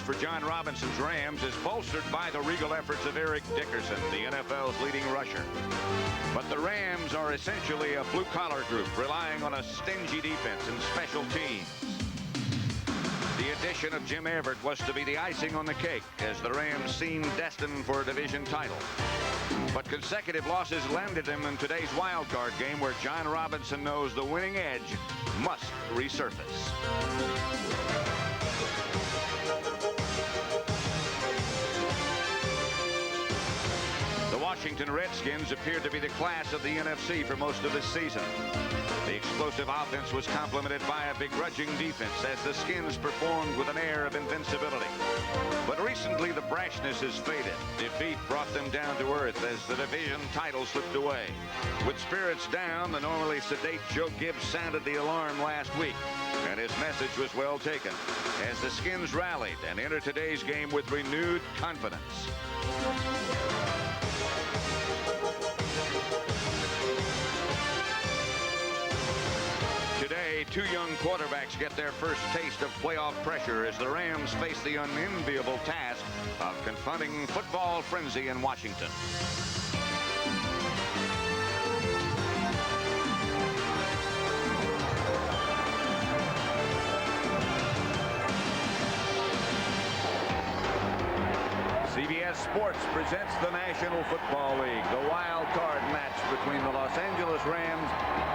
for John Robinson's Rams is bolstered by the regal efforts of Eric Dickerson, the NFL's leading rusher. But the Rams are essentially a blue-collar group relying on a stingy defense and special teams. The addition of Jim Everett was to be the icing on the cake as the Rams seemed destined for a division title. But consecutive losses landed them in today's wild card game where John Robinson knows the winning edge must resurface. The Washington Redskins appeared to be the class of the NFC for most of this season. The explosive offense was complemented by a begrudging defense as the Skins performed with an air of invincibility. But recently the brashness has faded. Defeat brought them down to earth as the division title slipped away. With spirits down, the normally sedate Joe Gibbs sounded the alarm last week, and his message was well taken as the Skins rallied and entered today's game with renewed confidence. Today, two young quarterbacks get their first taste of playoff pressure as the Rams face the unenviable task of confronting football frenzy in Washington. CBS Sports presents the National Football League, the wild card match between the Los Angeles Rams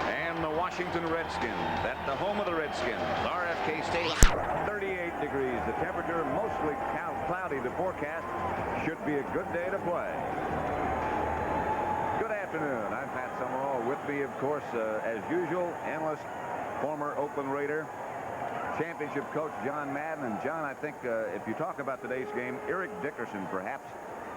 and the Washington Redskins at the home of the Redskins, RFK Stadium. 38 degrees. The temperature mostly cloudy. The forecast should be a good day to play. Good afternoon. I'm Pat Summerall. With me, of course, as usual, analyst, former Oakland Raider, championship coach John Madden. And John, I think if you talk about today's game, Eric Dickerson perhaps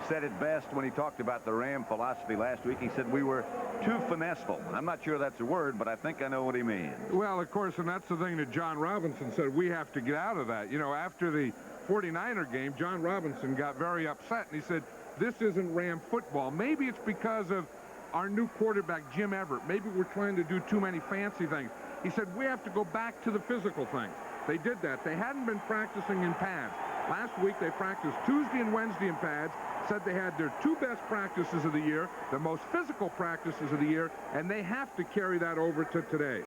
said it best when he talked about the Ram philosophy last week. He said we were too finesseful. I'm not sure that's a word, but I think I know what he means. Well, of course, and that's the thing that John Robinson said. We have to get out of that. You know, after the 49er game, John Robinson got very upset, and he said, this isn't Ram football. Maybe it's because of our new quarterback, Jim Everett. Maybe we're trying to do too many fancy things. He said, we have to go back to the physical things. They did that. They hadn't been practicing in pads. Last week, they practiced Tuesday and Wednesday in pads, said they had their two best practices of the year, the most physical practices of the year, and they have to carry that over to today.